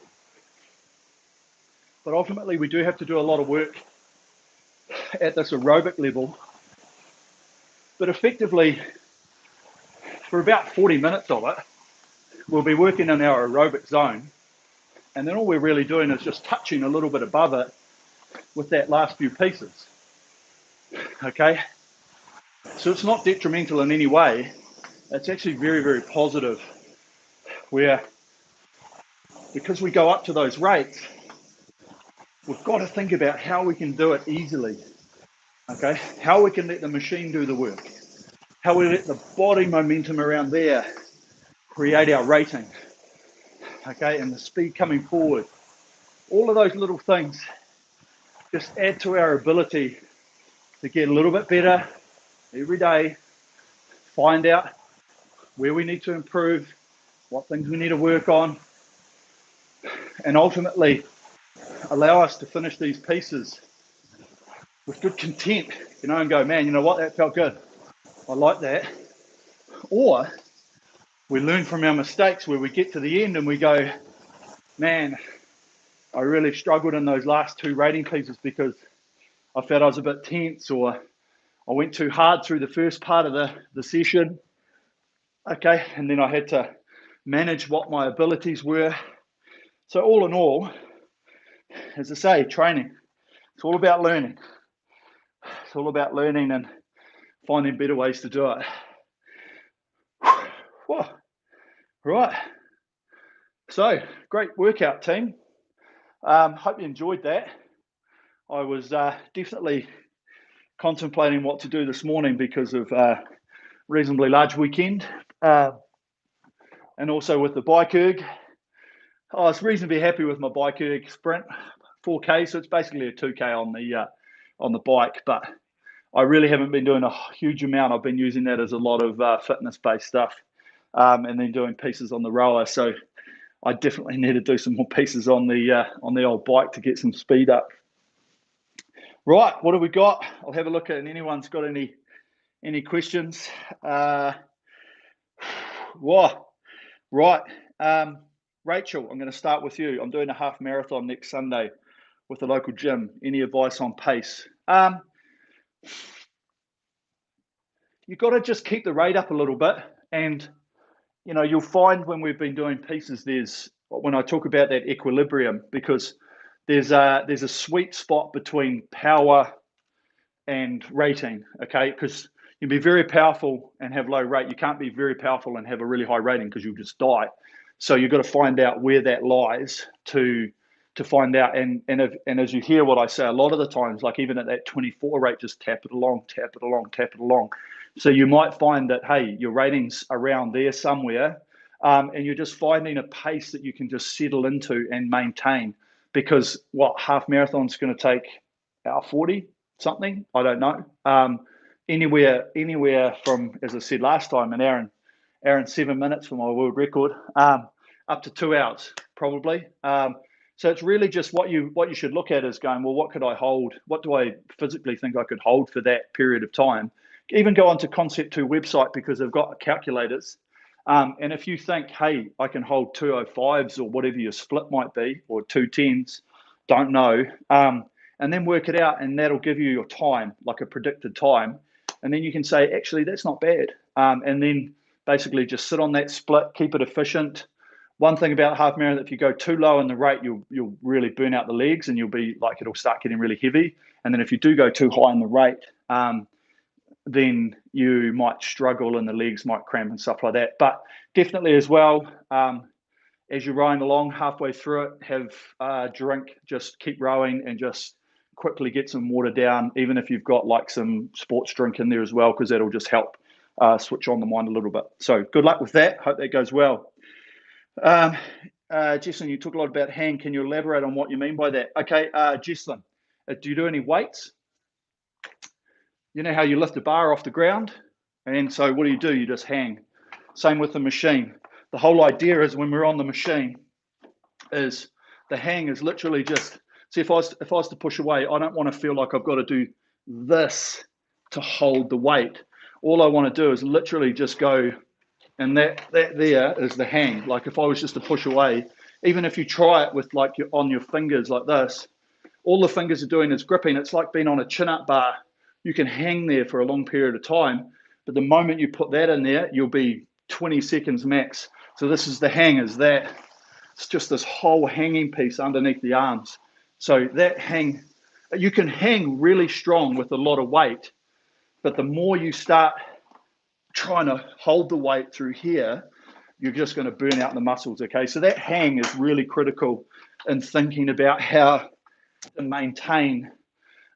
but ultimately we do have to do a lot of work at this aerobic level. But effectively, for about 40 minutes of it, we'll be working in our aerobic zone, and then all we're really doing is just touching a little bit above it with that last few pieces. Okay? So it's not detrimental in any way. It's actually very, very positive, where because we go up to those rates, we've got to think about how we can do it easily. Okay? How we can let the machine do the work. How we let the body momentum around there create our rating. Okay? And the speed coming forward. All of those little things just add to our ability to get a little bit better every day. Find out where we need to improve, what things we need to work on, and ultimately allow us to finish these pieces with good content, and go, man, you know what, that felt good. I like that. Or we learn from our mistakes where we get to the end and we go, man, I really struggled in those last 2 rating pieces because I felt I was a bit tense, or I went too hard through the first part of the session. Okay, and then I had to manage what my abilities were. So all in all, as I say, training, it's all about learning. It's all about learning and finding better ways to do it. Whoa. Right. So, great workout, team. Hope you enjoyed that. I was definitely contemplating what to do this morning because of a reasonably large weekend. And also with the bike erg. I was reasonably happy with my bike erg sprint, 4K, so it's basically a 2K on the bike, but I really haven't been doing a huge amount. I've been using that as a lot of fitness-based stuff, and then doing pieces on the rower. So I definitely need to do some more pieces on the old bike to get some speed up. Right, what have we got? I'll have a look at it, and anyone's got any questions. Whoa. Right. Rachel, I'm going to start with you. I'm doing a half marathon next Sunday with the local gym. Any advice on pace? You've got to just keep the rate up a little bit. And, you'll find when we've been doing pieces, when I talk about that equilibrium, because there's a sweet spot between power and rating, okay? Because you can be very powerful and have low rate. You can't be very powerful and have a really high rating because you'll just die. So you've got to find out where that lies to find out. And as you hear what I say, a lot of the times, like even at that 24 rate, just tap it along, tap it along, tap it along. So you might find that, hey, your rating's around there somewhere, and you're just finding a pace that you can just settle into and maintain. Because half marathon's going to take hour 40 something, I don't know. Anywhere from, as I said last time, an hour and 7 minutes for my world record, up to 2 hours probably. So it's really just what you should look at is going, well, what could I hold? What do I physically think I could hold for that period of time? Even go onto Concept2 website because they've got calculators. And if you think, hey, I can hold 205s or whatever your split might be, or 210s, don't know, and then work it out, and that'll give you your time, like a predicted time. And then you can say, actually, that's not bad. And then basically just sit on that split, keep it efficient. One thing about half marathon, if you go too low in the rate, you'll really burn out the legs, and you'll be like, it'll start getting really heavy. And then if you do go too high in the rate, then you might struggle and the legs might cramp and stuff like that. But definitely as well, as you're rowing along, halfway through it, have a drink, just keep rowing and just quickly get some water down, even if you've got like some sports drink in there as well, because that'll just help switch on the mind a little bit. So good luck with that. Hope that goes well. Jesslyn, you talk a lot about hang. Can you elaborate on what you mean by that? Okay, Jesslyn, do you do any weights? You know how you lift a bar off the ground? And so what do? You just hang. Same with the machine. The whole idea is when we're on the machine is the hang is literally just, see, if I was to push away, I don't want to feel like I've got to do this to hold the weight. All I want to do is literally just go, and that there is the hang. Like if I was just to push away, even if you try it with like on your fingers like this, all the fingers are doing is gripping. It's like being on a chin-up bar. You can hang there for a long period of time, but the moment you put that in there, you'll be 20 seconds max. So this is the hang, is that it's just this whole hanging piece underneath the arms. So that hang, you can hang really strong with a lot of weight, but the more you start trying to hold the weight through here, you're just going to burn out the muscles, okay? So that hang is really critical in thinking about how to maintain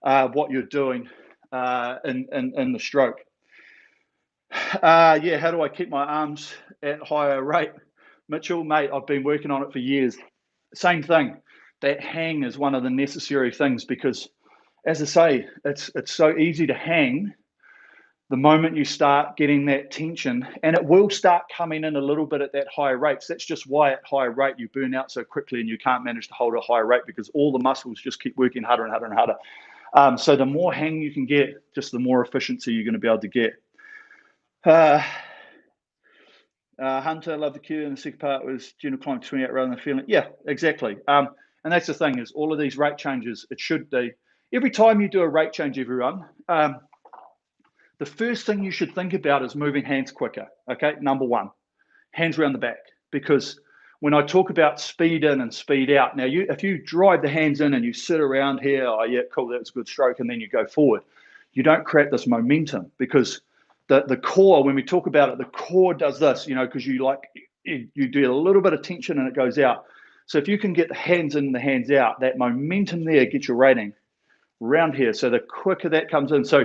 what you're doing in the stroke. How do I keep my arms at higher rate? Mitchell, mate, I've been working on it for years. Same thing. That hang is one of the necessary things because, as I say, it's so easy to hang, the moment you start getting that tension, and it will start coming in a little bit at that higher rate. So that's just why at higher rate you burn out so quickly and you can't manage to hold a higher rate, because all the muscles just keep working harder and harder and harder. So the more hang you can get, just the more efficiency you're going to be able to get. Hunter, love the cue, and the second part was general climb 28 rather than feeling. Yeah, exactly. And that's the thing, is all of these rate changes, it should be, every time you do a rate change, everyone, the first thing you should think about is moving hands quicker, okay? Number one, hands around the back. Because when I talk about speed in and speed out, now if you drive the hands in and you sit around here, oh yeah, cool, that was a good stroke, and then you go forward, you don't create this momentum, because the core, when we talk about it, the core does this, because you do a little bit of tension and it goes out. So if you can get the hands in and the hands out, that momentum there gets your rating around here. So the quicker that comes in. So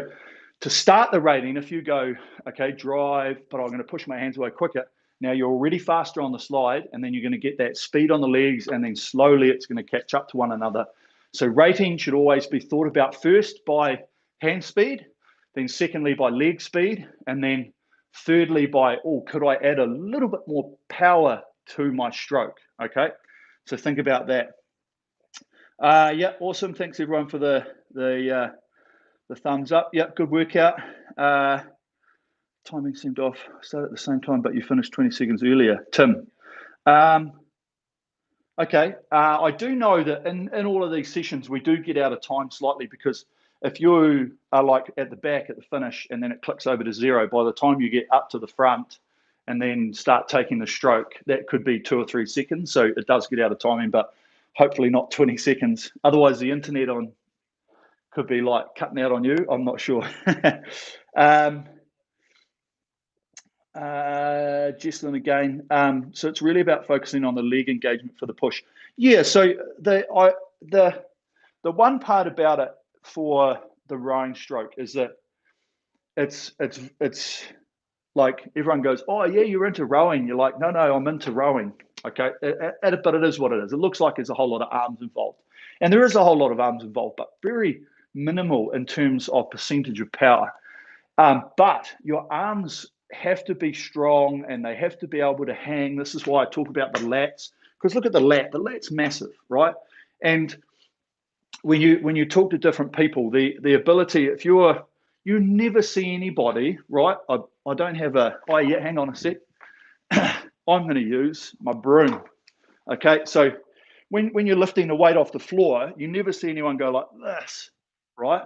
to start the rating, if you go, okay, drive, but I'm going to push my hands away quicker, now you're already faster on the slide, and then you're going to get that speed on the legs, and then slowly it's going to catch up to one another. So rating should always be thought about first by hand speed, then secondly by leg speed, and then thirdly by, could I add a little bit more power to my stroke? Okay, so think about that. Yeah, awesome. Thanks everyone for the thumbs up. Yep, good workout. Timing seemed off. Started at the same time, but you finished 20 seconds earlier. Tim. Okay. I do know that in all of these sessions, we do get out of time slightly, because if you are like at the back at the finish and then it clicks over to 0, by the time you get up to the front and then start taking the stroke, that could be 2 or 3 seconds. So it does get out of timing, but hopefully not 20 seconds. Otherwise, the internet could be like cutting out on you. I'm not sure. Jesslyn again. So it's really about focusing on the leg engagement for the push. Yeah. So the one part about it for the rowing stroke is that it's like everyone goes, oh yeah, you're into rowing. You're like, no, I'm into rowing. Okay, but it is what it is. It looks like there's a whole lot of arms involved, and there is a whole lot of arms involved, but very minimal in terms of percentage of power. But your arms have to be strong, and they have to be able to hang. This is why I talk about the lats, because look at the lat. The lat's massive, right? And when you talk to different people, the ability, if you never see anybody, right? I don't have oh yeah, hang on a sec. I'm going to use my broom. Okay, so when you're lifting the weight off the floor, you never see anyone go like this, right?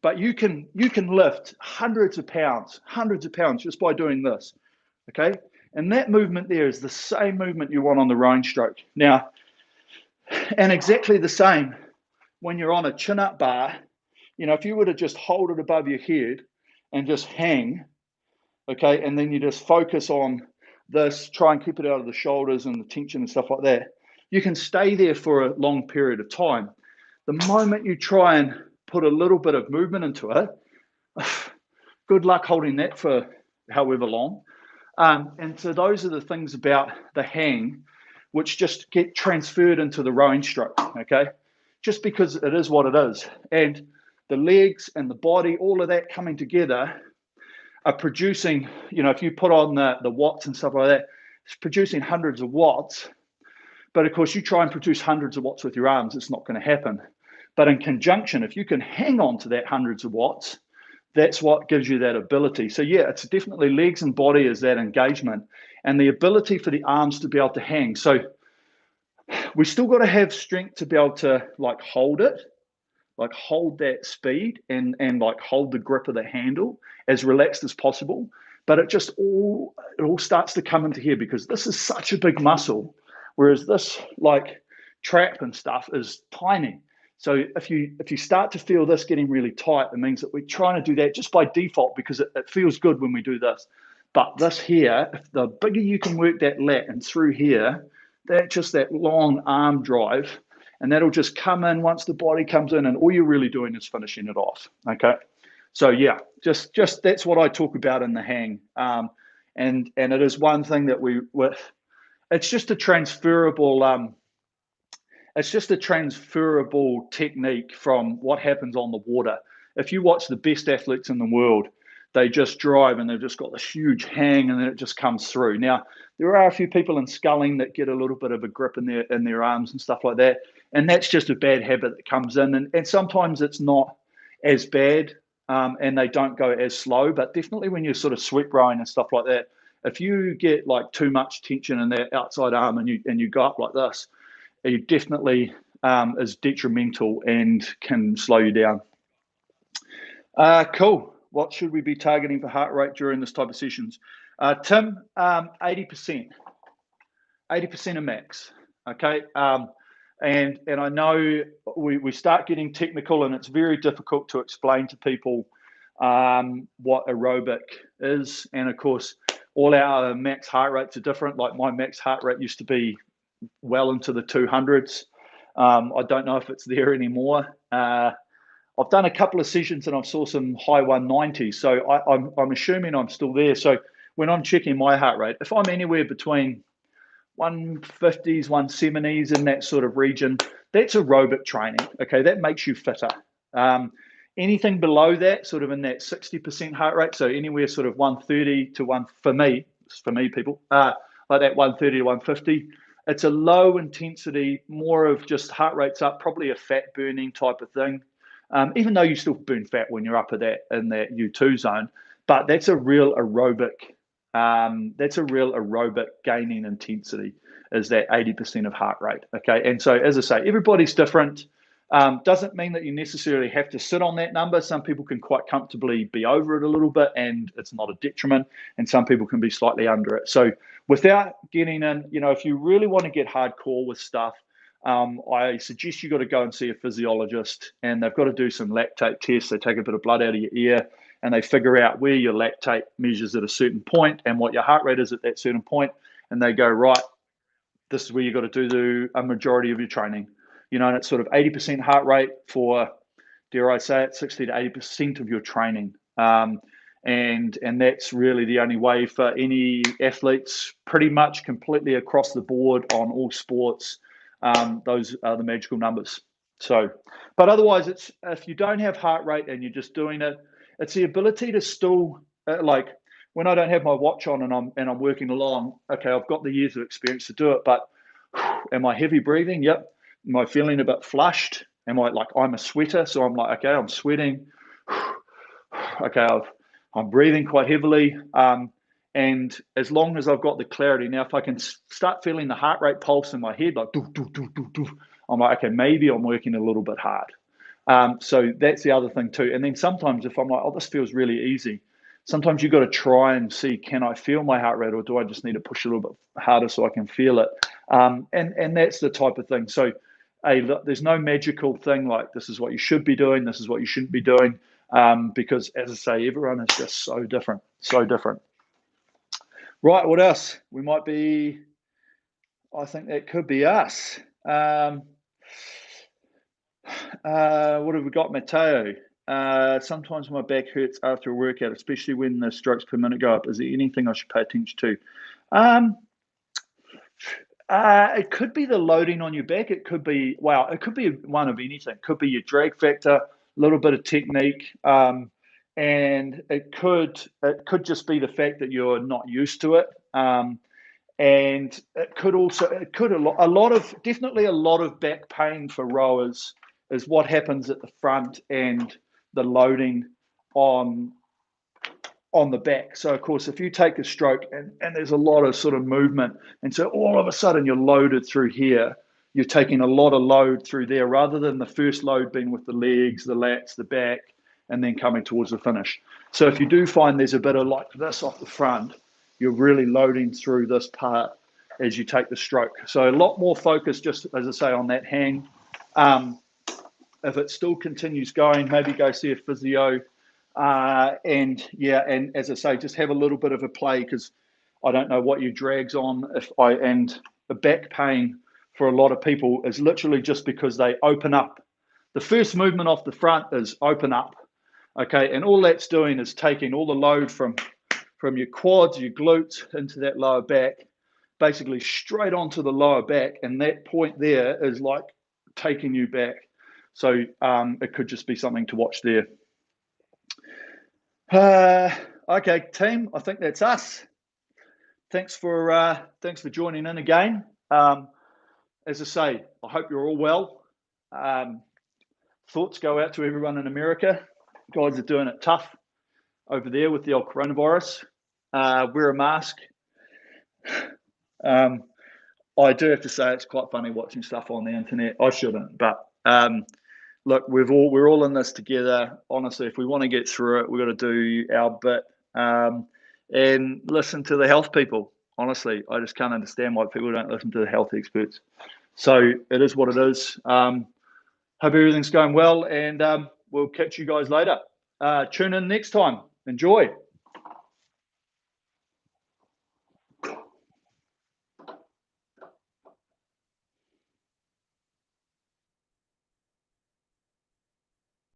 But you can lift hundreds of pounds just by doing this, okay? And that movement there is the same movement you want on the rowing stroke. Now, and exactly the same when you're on a chin-up bar. If you were to just hold it above your head and just hang, okay, and then you just focus on this, try and keep it out of the shoulders and the tension and stuff like that, you can stay there for a long period of time. The moment you try and put a little bit of movement into it, good luck holding that for however long. And so those are the things about the hang which just get transferred into the rowing stroke, okay? Just because it is what it is. And the legs and the body, all of that coming together are producing, if you put on the watts and stuff like that, it's producing hundreds of watts. But of course, you try and produce hundreds of watts with your arms, it's not going to happen. But in conjunction, if you can hang on to that hundreds of watts, that's what gives you that ability. So yeah, it's definitely legs and body is that engagement, and the ability for the arms to be able to hang. So we still got to have strength to be able to like hold it, like hold that speed and like hold the grip of the handle as relaxed as possible. But it all starts to come into here, because this is such a big muscle, whereas this like trap and stuff is tiny. So if you start to feel this getting really tight, it means that we're trying to do that just by default, because it feels good when we do this. But this here, if the bigger you can work that lat and through here, that's just that long arm drive, and that'll just come in once the body comes in, and all you're really doing is finishing it off. Okay, so yeah, just that's what I talk about in the hang, and it is one thing that it's just a transferable. It's just a transferable technique from what happens on the water. If you watch the best athletes in the world, they just drive and they've just got this huge hang and then it just comes through. Now, there are a few people in sculling that get a little bit of a grip in their arms and stuff like that. And that's just a bad habit that comes in. And sometimes it's not as bad and they don't go as slow, but definitely when you're sort of sweep rowing and stuff like that, if you get like too much tension in that outside arm and you go up like this, it definitely is detrimental and can slow you down. Cool. What should we be targeting for heart rate during this type of sessions? Tim, 80%. 80% of max. Okay. And I know we start getting technical and it's very difficult to explain to people what aerobic is. And of course, all our max heart rates are different. Like my max heart rate used to be well into the 200s. I don't know if it's there anymore. I've done a couple of sessions and I saw some high 190s. So I'm assuming I'm still there. So when I'm checking my heart rate, if I'm anywhere between 150s, 170s in that sort of region, that's aerobic training. Okay, that makes you fitter. Anything below that, sort of in that 60% heart rate, so anywhere sort of 130 to for me people, like that 130 to 150, it's a low intensity, more of just heart rates up, probably a fat burning type of thing. Even though you still burn fat when you're up at that in that U2 zone, but that's a real aerobic. That's a real aerobic gaining intensity, is that 80% of heart rate. Okay, and so as I say, everybody's different. Doesn't mean that you necessarily have to sit on that number. Some people can quite comfortably be over it a little bit, and it's not a detriment. And some people can be slightly under it. So without getting in, if you really want to get hardcore with stuff, I suggest you got to go and see a physiologist, and they've got to do some lactate tests. They take a bit of blood out of your ear, and they figure out where your lactate measures at a certain point and what your heart rate is at that certain point. And they go, right, this is where you got to do a majority of your training. And it's sort of 80% heart rate for, dare I say it, 60 to 80% of your training. And that's really the only way for any athletes, pretty much completely across the board on all sports. Those are the magical numbers. So, but otherwise, it's if you don't have heart rate and you're just doing it, it's the ability to still like when I don't have my watch on and I'm working along. Okay, I've got the years of experience to do it, but am I heavy breathing? Yep. Am I feeling a bit flushed? Am I I'm a sweater? So I'm like, okay, I'm sweating. Okay, I'm breathing quite heavily. And as long as I've got the clarity, now if I can start feeling the heart rate pulse in my head, like doof, doof, doof, doof, doof, I'm like, okay, maybe I'm working a little bit hard. So that's the other thing too. And then sometimes if I'm like, oh, this feels really easy, sometimes you've got to try and see, can I feel my heart rate, or do I just need to push a little bit harder so I can feel it? And that's the type of thing. So there's no magical thing like this is what you should be doing, this is what you shouldn't be doing, because as I say, everyone is just so different, so different. Right, what else? We might be, I think that could be us. What have we got, Matteo? Sometimes my back hurts after a workout, especially when the strokes per minute go up. Is there anything I should pay attention to? It could be the loading on your back. It could be, it could be one of anything. It could be your drag factor, a little bit of technique, and it could just be the fact that you're not used to it. And it could definitely a lot of back pain for rowers is what happens at the front and the loading on the back. So of course, if you take a stroke and there's a lot of sort of movement, and so all of a sudden you're loaded through here, you're taking a lot of load through there rather than the first load being with the legs, the lats, the back, and then coming towards the finish. So if you do find there's a bit of like this off the front, you're really loading through this part as you take the stroke. So a lot more focus, just as I say, on that hang. If it still continues going, maybe go see a physio. And as I say, just have a little bit of a play, because I don't know what your drag's on. And the back pain for a lot of people is literally just because they open up. The first movement off the front is open up. Okay, and all that's doing is taking all the load from your quads, your glutes into that lower back, basically straight onto the lower back, and that point there is like taking you back. So it could just be something to watch there. Okay, team. I think that's us. Thanks for joining in again. As I say, I hope you're all well. Thoughts go out to everyone in America. Guys are doing it tough over there with the old coronavirus. Wear a mask. I do have to say it's quite funny watching stuff on the internet. I shouldn't, but look, we're all in this together. Honestly, if we want to get through it, we've got to do our bit and listen to the health people. Honestly, I just can't understand why people don't listen to the health experts. So it is what it is. Hope everything's going well, and we'll catch you guys later. Tune in next time. Enjoy.